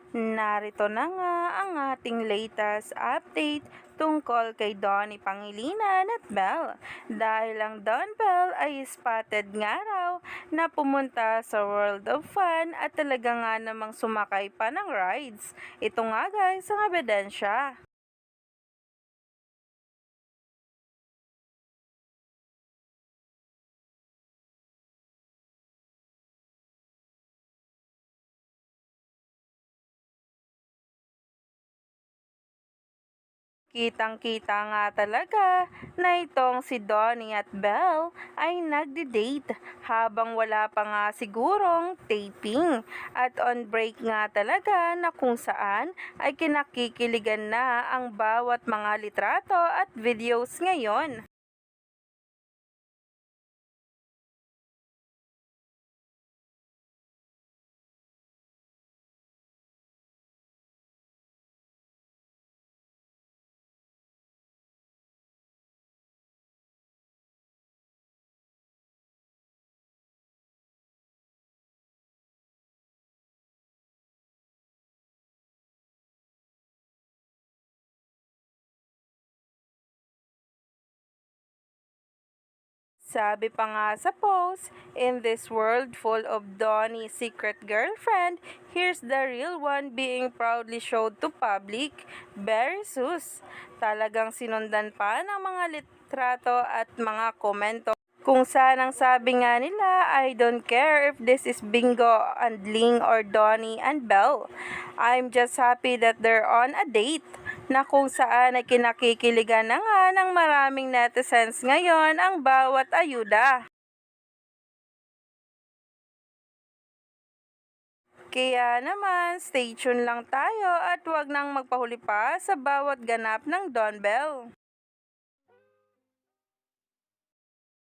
Narito na nga ang ating latest update tungkol kay Donnie Pangilinan at Belle. Dahil ang Don Belle ay spotted nga raw na pumunta sa World of Fun at talaga nga namang sumakay pa ng rides. Ito nga guys ang ebidensya. Kitang-kita nga talaga na itong si Donnie at Belle ay nagdi-date habang wala pa nga sigurong taping at on break nga talaga na kung saan ay kinakikiligan na ang bawat mga litrato at videos ngayon. Sabi pa nga sa post, in this world full of Donnie's secret girlfriend, here's the real one being proudly showed to public. Very sus. Talagang sinundan pa ng mga litrato at mga komento. Kung saan ang sabi nga nila, I don't care if this is Bingo and Ling or Donnie and Belle. I'm just happy that they're on a date na kung saan ay kinakikiligan na nga ng maraming netizens ngayon ang bawat ayuda. Kaya naman, stay tuned lang tayo at huwag nang magpahuli pa sa bawat ganap ng Don Bell.